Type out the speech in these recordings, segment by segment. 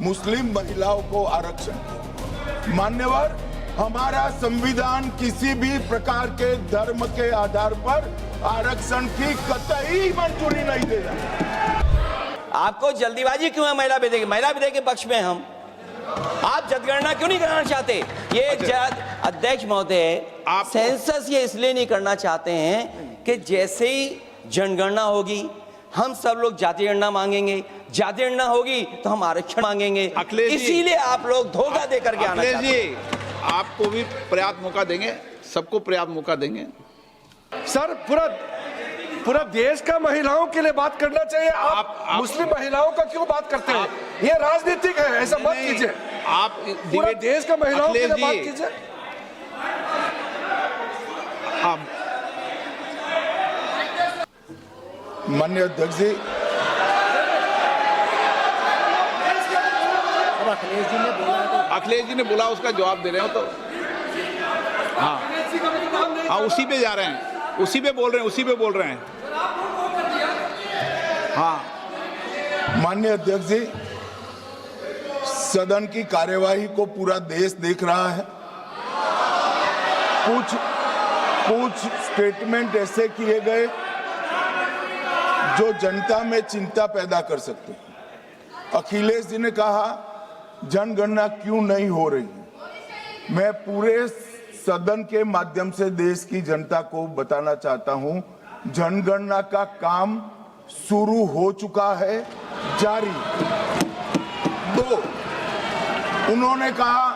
मुस्लिम महिलाओं को आरक्षण। मान्यवर, हमारा संविधान किसी भी प्रकार के धर्म के आधार पर आरक्षण की कतई मंजूरी नहीं देगा। आपको जल्दीबाजी क्यों है महिला विधेयक के पक्ष में? आप जनगणना क्यों नहीं कराना चाहते? ये अध्यक्ष महोदय, सेंसस ये इसलिए नहीं करना चाहते हैं कि जैसे ही जनगणना होगी हम सब लोग जाति गणना मांगेंगे, जाति गणना होगी तो हम आरक्षण मांगेंगे, इसीलिए आप लोग धोखा दे करके आना चाहते हैं। आपको भी पर्याप्त मौका देंगे, सबको पर्याप्त मौका देंगे। सर, पूरा देश का महिलाओं के लिए बात करना चाहिए। आप मुस्लिम महिलाओं का क्यों बात करते हैं? ये राजनीतिक है, ऐसा मत कीजिए। आप पूरा देश का महिलाओं के लिए बात कीजिए। माननीय अध्यक्ष जी, अखिलेश जी ने बोला, उसका जवाब दे रहे हो तो हाँ, उसी पे जा रहे हैं, उसी पे बोल रहे हैं। हाँ, माननीय अध्यक्ष जी, सदन की कार्यवाही को पूरा देश देख रहा है। कुछ स्टेटमेंट ऐसे किए गए जो जनता में चिंता पैदा कर सकते हैं। अखिलेश जी ने कहा जनगणना क्यों नहीं हो रही। मैं पूरे सदन के माध्यम से देश की जनता को बताना चाहता हूं, जनगणना का काम शुरू हो चुका है, जारी। 2, उन्होंने कहा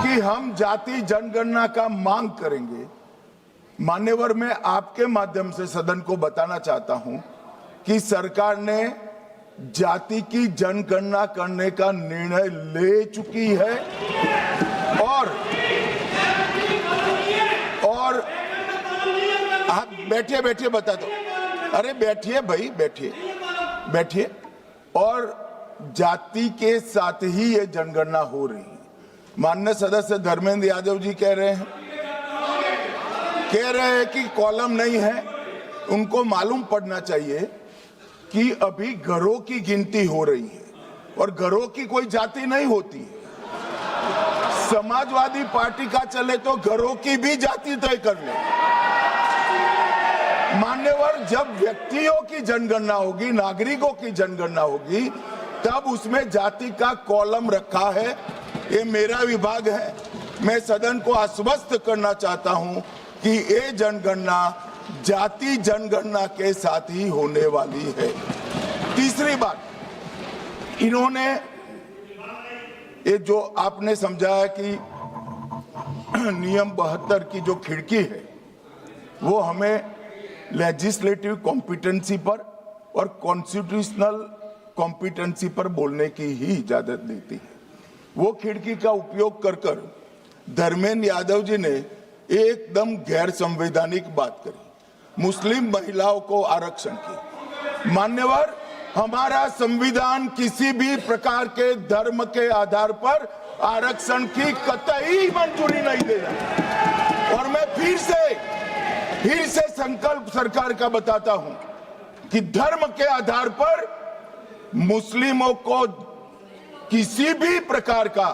कि हम जाति जनगणना का मांग करेंगे। मान्यवर, मैं आपके माध्यम से सदन को बताना चाहता हूं कि सरकार ने जाति की जनगणना करने का निर्णय ले चुकी है और आप बैठिए बता दो। अरे बैठिए भाई, बैठिए। और जाति के साथ ही ये जनगणना हो रही है। माननीय सदस्य धर्मेंद्र यादव जी कह रहे हैं कि कॉलम नहीं है। उनको मालूम पड़ना चाहिए कि अभी घरों की गिनती हो रही है और घरों की कोई जाति नहीं होती है। समाजवादी पार्टी का चले तो घरों की भी जाति तय कर ले। मान्यवर, जब व्यक्तियों की जनगणना होगी, नागरिकों की जनगणना होगी, तब उसमें जाति का कॉलम रखा है। ये मेरा विभाग है। मैं सदन को आश्वस्त करना चाहता हूं कि ये जनगणना जाति जनगणना के साथ ही होने वाली है। तीसरी बात, इन्होंने ये जो आपने समझाया कि नियम 72 की जो खिड़की है वो हमें लेजिस्लेटिव कॉम्पिटेंसी पर और कॉन्स्टिट्यूशनल कॉम्पिटेंसी पर बोलने की ही इजाजत देती है। वो खिड़की का उपयोग कर धर्मेंद्र यादव जी ने एकदम गैर संवैधानिक बात करी, मुस्लिम महिलाओं को आरक्षण की। मान्यवर, हमारा संविधान किसी भी प्रकार के धर्म के आधार पर आरक्षण की कतई मंजूरी नहीं देगा। और मैं फिर से संकल्प सरकार का बताता हूं कि धर्म के आधार पर मुस्लिमों को किसी भी प्रकार का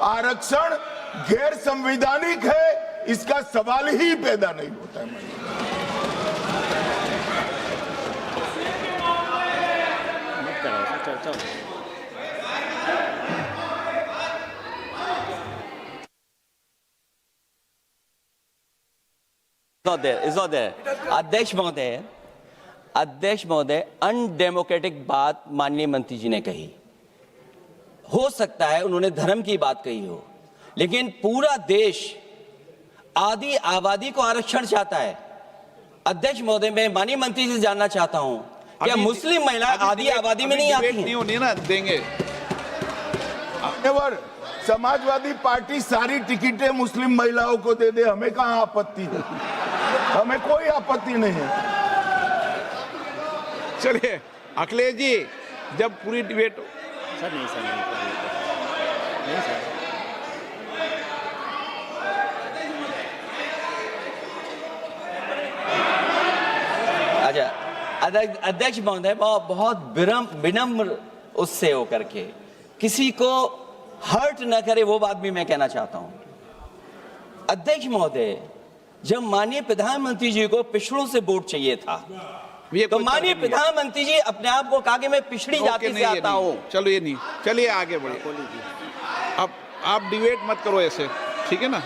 आरक्षण गैर संवैधानिक है, इसका सवाल ही पैदा नहीं होता है। It's not there. अध्यक्ष महोदय, अनडेमोक्रेटिक बात माननीय मंत्री जी ने कही। हो सकता है उन्होंने धर्म की बात कही हो, लेकिन पूरा देश आदि आबादी को आरक्षण चाहता है। अध्यक्ष महोदय, मैं माननीय मंत्री से जानना चाहता हूं, क्या मुस्लिम महिला आदि आबादी में नहीं आती हैं? नहीं होनी ना, देंगे। समाजवादी पार्टी सारी टिकटें मुस्लिम महिलाओं को दे दे, हमें कहां आपत्ति है? हमें कोई आपत्ति नहीं है। चलिए अखिलेश जी, जब पूरी डिबेट सर नहीं सर अच्छा, अध्यक्ष महोदय, बहुत विनम्र उससे होकर के किसी को हर्ट न करे, वो बात भी मैं कहना चाहता हूं। अध्यक्ष महोदय, जब माननीय प्रधानमंत्री जी को पिछड़ों से वोट चाहिए था, ये तो कोई माननीय तर्क नहीं है। प्रधानमंत्री जी अपने आप को कहा कि मैं पिछड़ी ओके, जाति नहीं, से ये आता नहीं। हूं। चलो ये नहीं, चलिए आगे बढ़िए। अब आप डिबेट मत करो ऐसे, ठीक है ना।